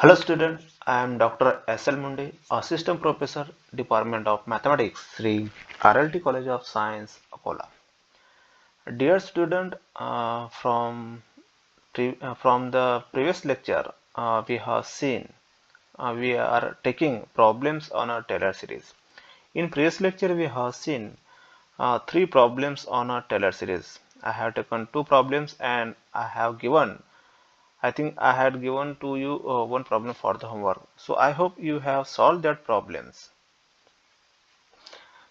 Hello student, I am Dr. S.L. Munde, Assistant Professor, Department of Mathematics, Sri RLT College of Science, Akola. Dear student, from the previous lecture, we have seen we are taking problems on a Taylor series. In previous lecture, we have seen three problems on a Taylor series. I have taken two problems and I think I had given to you one problem for the homework. So I hope you have solved that problems.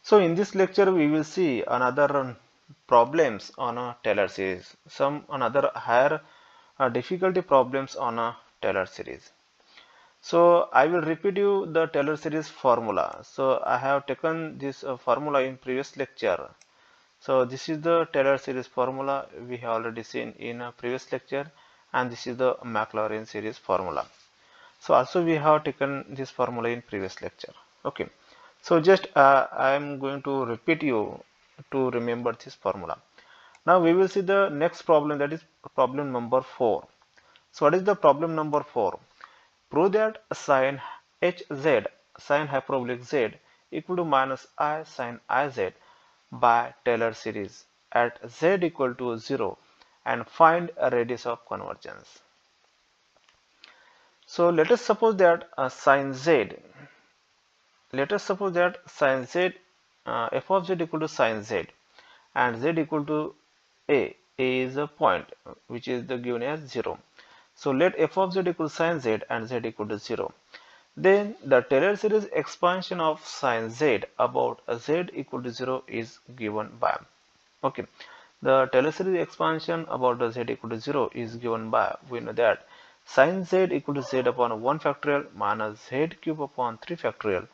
So in this lecture we will see another problems on a Taylor series. Some another higher difficulty problems on a Taylor series. So I will repeat you the Taylor series formula. So I have taken this formula in previous lecture. So this is the Taylor series formula we have already seen in a previous lecture, and this is the Maclaurin series formula. So also we have taken this formula in previous lecture. Okay. So just I am going to repeat you to remember this formula. Now we will see the next problem, that is problem number 4. So what is the problem number 4? Prove that sin hz sin hyperbolic z equal to minus I sin iz by Taylor series at z equal to 0 and find a radius of convergence. So let us suppose that sin z, let us suppose that sin z, f of z equal to sin z and z equal to a is a point which is the given as 0. So let f of z equal to sin z and z equal to 0. Then the Taylor series expansion of sin z about z equal to 0 is given by, okay, the Taylor series expansion about the z equal to 0 is given by, we know that sin z equal to z upon 1 factorial minus z cube upon 3 factorial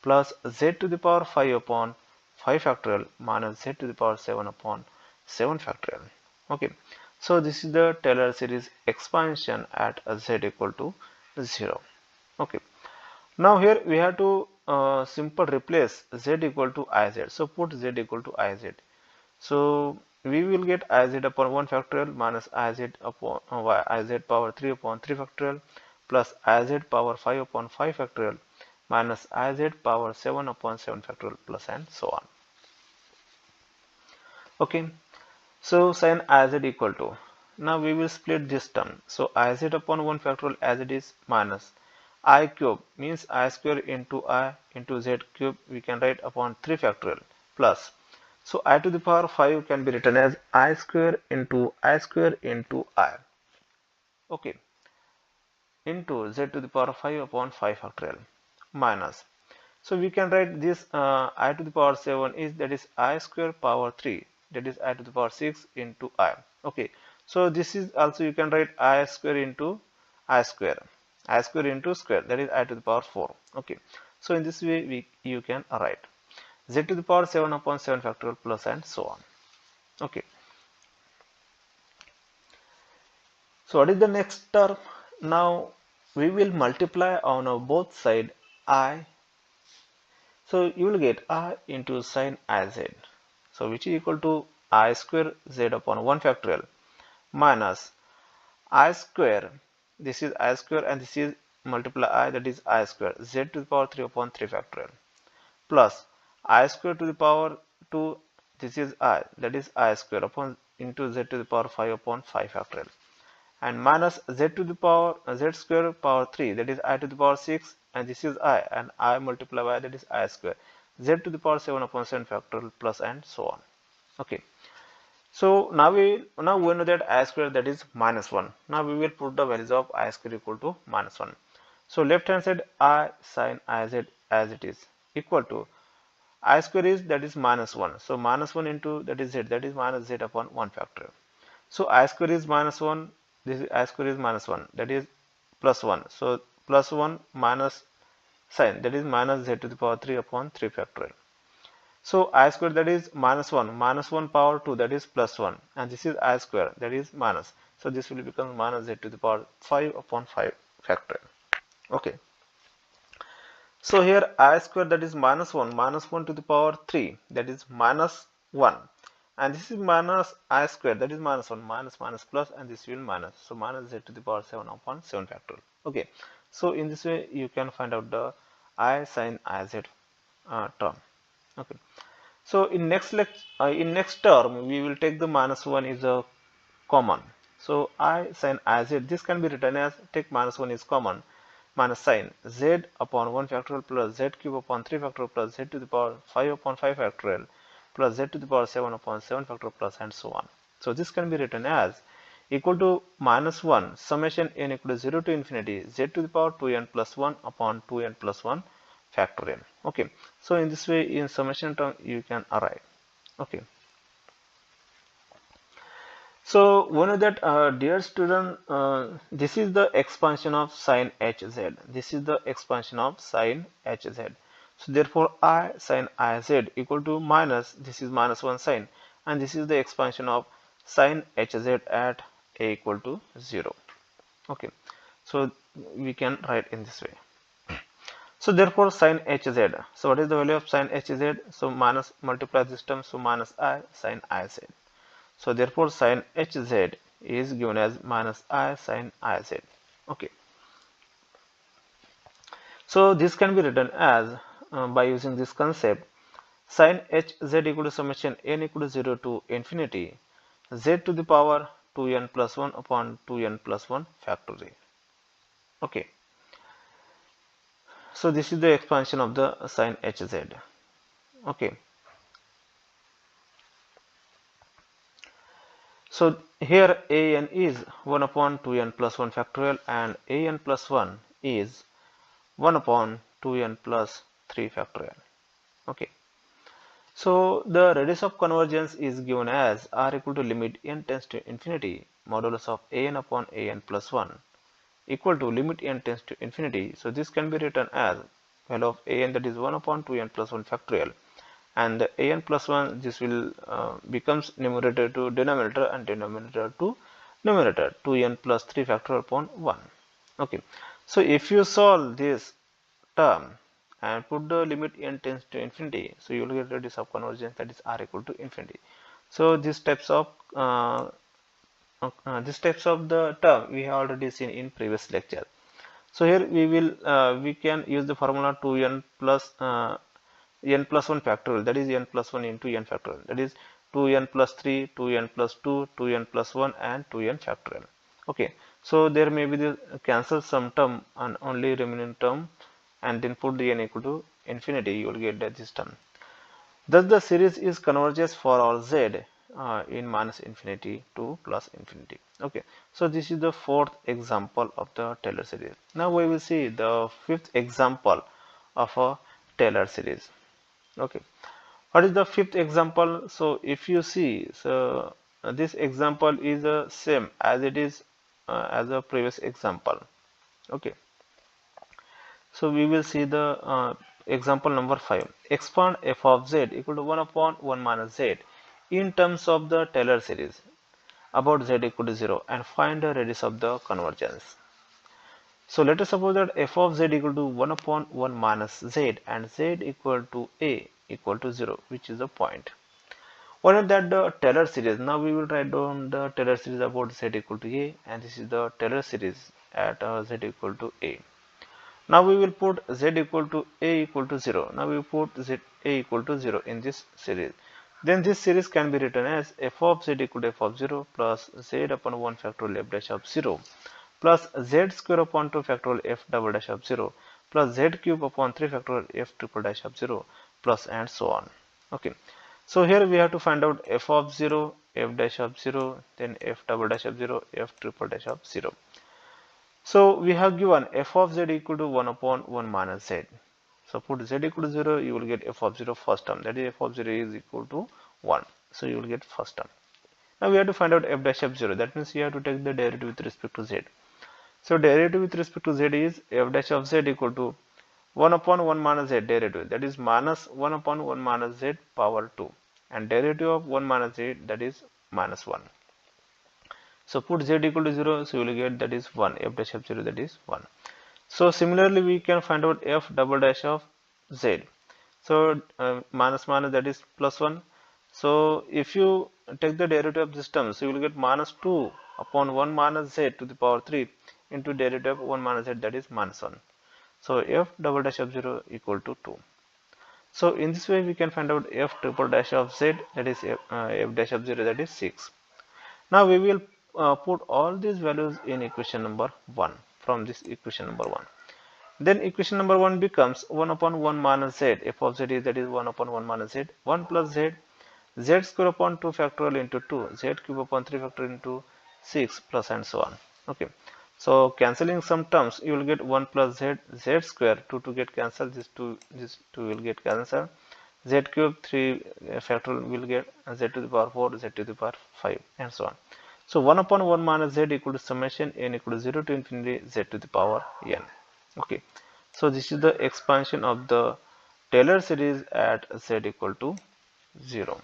plus z to the power 5 upon 5 factorial minus z to the power 7 upon 7 factorial. Okay, so this is the Taylor series expansion at z equal to 0. Okay, now here we have to simple replace z equal to iz. So put z equal to iz. So we will get iz upon 1 factorial minus iz upon iz power 3 upon 3 factorial plus iz power 5 upon 5 factorial minus iz power 7 upon 7 factorial plus and so on. Okay, so sin iz equal to, now we will split this term. So iz upon 1 factorial as it is minus I cube means I square into I into z cube we can write upon 3 factorial plus, so I to the power 5 can be written as I square into I, okay, into z to the power 5 upon 5 factorial minus, so we can write this I to the power 7 is, that is I square power 3, that is I to the power 6 into I. Okay, so this is also you can write I square into I square, I square into square, that is I to the power 4. Okay, so in this way you can write z to the power 7 upon 7 factorial plus and so on. Okay, so what is the next term? Now we will multiply on both side I. So you will get I into sin iz, so which is equal to I square z upon 1 factorial minus I square, this is I square and this is multiply I, that is I square z to the power 3 upon 3 factorial plus I square to the power 2, this is I, that is I square upon into z to the power 5 upon 5 factorial and minus z to the power z square power 3, that is I to the power 6 and this is I and I multiply by, that is I square z to the power 7 upon 7 factorial plus and so on. Okay, so now we know that I square, that is minus 1. Now we will put the values of I square equal to minus 1. So left hand side I sin iz as it is equal to I square is, that is minus 1. So minus 1 into, that is z, that is minus z upon 1 factorial. So I square is minus 1, this is I square is minus 1, that is plus 1. So plus 1 minus sin, that is minus z to the power 3 upon 3 factorial. So I square, that is minus 1 power 2, that is plus 1, and this is I square, that is minus. So this will become minus z to the power 5 upon 5 factorial. Okay. So here I square, that is minus 1 to the power 3, that is minus 1, and this is minus I square, that is minus 1 minus minus plus, and this will minus, so minus z to the power 7 upon 7 factorial. Okay, So in this way you can find out the I sin iz term. Okay. So in next term we will take the minus 1 is a common. So I sin iz, this can be written as, take minus 1 is common, minus sin z upon 1 factorial plus z cube upon 3 factorial plus z to the power 5 upon 5 factorial plus z to the power 7 upon 7 factorial plus and so on. So this can be written as equal to minus 1 summation n equal to 0 to infinity z to the power 2n plus 1 upon 2n plus 1 factorial. Okay, so in this way in summation term you can arrive. Okay. So we know that dear student, this is the expansion of sin hz. This is the expansion of sin hz. So therefore I sin iz equal to minus, this is minus 1 sin, and this is the expansion of sin hz at a equal to 0. Okay, so we can write in this way. So therefore sin hz, so what is the value of sin hz? So minus, multiply this term, so minus I sin iz. So therefore sin hz is given as minus I sin iz. Okay. So this can be written as by using this concept, sin hz equal to summation n equal to 0 to infinity z to the power 2n plus 1 upon 2n plus 1 factorial. Okay. So this is the expansion of the sin hz. Okay. So here an is 1 upon 2n plus 1 factorial and an plus 1 is 1 upon 2n plus 3 factorial. Okay. So the radius of convergence is given as r equal to limit n tends to infinity modulus of an upon an plus 1 equal to limit n tends to infinity. So this can be written as value of an, that is 1 upon 2n plus 1 factorial, and the an plus 1, this will becomes numerator to denominator and denominator to numerator, 2n plus 3 factorial upon 1. Okay, so if you solve this term and put the limit n tends to infinity, so you will get radius of convergence, that is r equal to infinity. So these types of the term we have already seen in previous lecture. So here we can use the formula 2n plus n plus 1 factorial, that is n plus 1 into n factorial, that is 2n plus 3, 2n plus 2, 2n plus 1 and 2n factorial. Okay, so there may be the cancel some term and only remaining term, and then put the n equal to infinity, you will get that this term. Thus the series is converges for all z in minus infinity to plus infinity. Okay, so this is the fourth example of the Taylor series. Now we will see the fifth example of a Taylor series. Okay, what is the fifth example? So if you see, so this example is the same as it is as a previous example. Okay, so we will see the example number 5. Expand f of z equal to 1 upon 1 minus z in terms of the Taylor series about z equal to 0 and find the radius of the convergence. So let us suppose that f of z equal to 1 upon 1 minus z and z equal to a equal to 0, which is the point. What is that the Taylor series? Now we will write down the Taylor series about z equal to a, and this is the Taylor series at z equal to a. Now we will put z equal to a equal to 0. Now we put z a equal to 0 in this series. Then this series can be written as f of z equal to f of 0 plus z upon 1 factorial f dash of 0 plus z square upon 2 factorial f double dash of 0 plus z cube upon 3 factorial f triple dash of 0 plus and so on. Okay, so here we have to find out f of 0, f dash of 0, then f double dash of 0, f triple dash of 0. So we have given f of z equal to 1 upon 1 minus z. So put z equal to 0, you will get f of 0 first term, that is f of 0 is equal to 1. So you will get first term. Now we have to find out f dash of 0, that means you have to take the derivative with respect to z. So derivative with respect to z is f dash of z equal to 1 upon 1 minus z derivative, that is minus 1 upon 1 minus z power 2, and derivative of 1 minus z, that is minus 1. So put z equal to 0, so you will get that is 1, f dash of 0, that is 1. So similarly we can find out f double dash of z. So minus minus, that is plus 1. So if you take the derivative of this term, so you will get minus 2 upon 1 minus z to the power 3 into derivative of 1 minus z, that is minus 1. So f double dash of 0 equal to 2. So in this way we can find out f triple dash of z, that is f dash of 0, that is 6. Now we will put all these values in equation number 1 from this equation number 1. Then equation number 1 becomes 1 upon 1 minus z, f of z is, that is 1 upon 1 minus z, 1 plus z, z square upon 2 factorial into 2, z cube upon 3 factorial into 6, plus and so on. Okay. So cancelling some terms, you will get 1 plus z, z square, 2 get cancelled, this 2 will get cancelled, z cube 3 factorial will get z to the power 4, z to the power 5, and so on. So 1 upon 1 minus z equal to summation n equal to 0 to infinity z to the power n. Okay, so this is the expansion of the Taylor series at z equal to 0.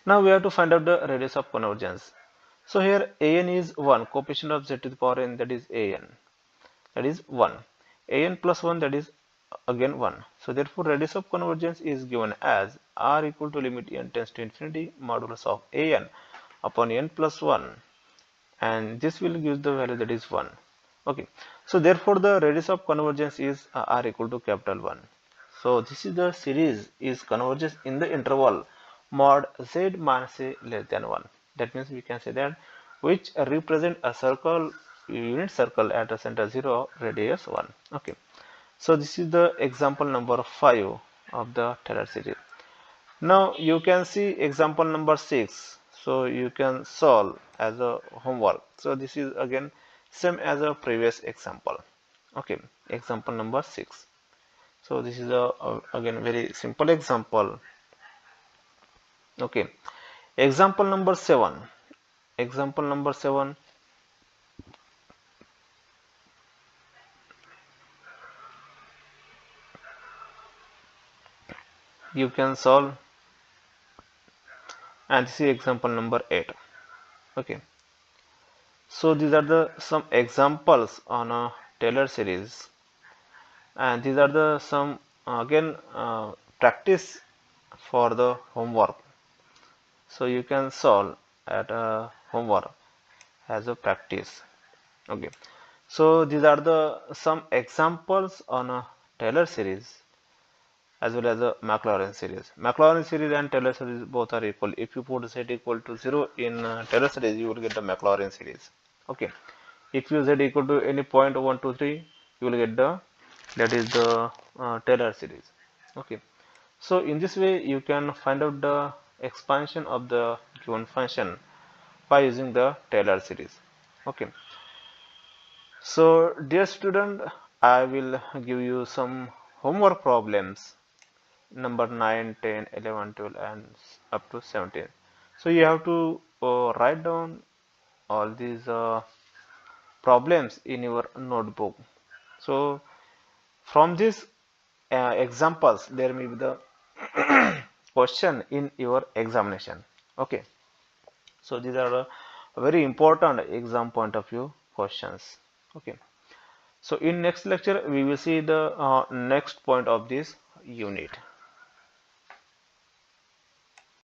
Now we have to find out the radius of convergence. So here an is 1, coefficient of z to the power n, that is an, that is 1. An plus 1, that is again 1. So therefore radius of convergence is given as r equal to limit n tends to infinity modulus of an upon n plus 1, and this will give the value, that is 1. Okay, so therefore the radius of convergence is r equal to capital 1. So this is the series is converges in the interval mod z minus a less than 1. That means we can say that which represent a circle, unit circle at a center 0, radius 1. Okay, so this is the example number 5 of the Taylor series. Now you can see example number 6, so you can solve as a homework. So this is again same as a previous example. Okay, example number 6. So this is a again very simple example. Okay, example number 7. Example number 7. You can solve, and this is example number 8. Okay, so these are the some examples on a Taylor series, and these are the some again practice for the homework. So you can solve at a homework as a practice. Okay, so these are the some examples on a Taylor series as well as a Maclaurin series. Maclaurin series and Taylor series both are equal. If you put z equal to 0 in Taylor series, you will get the Maclaurin series. Okay, if you z equal to any point 1, 2, 3, you will get the, that is the Taylor series. Okay, so in this way you can find out the expansion of the given function by using the Taylor series. Okay, so dear student, I will give you some homework problems number 9, 10, 11, 12, and up to 17. So you have to write down all these problems in your notebook. So from these examples, there may be the question in your examination. Okay, so these are very important exam point of view questions. Okay, so in next lecture we will see the next point of this unit.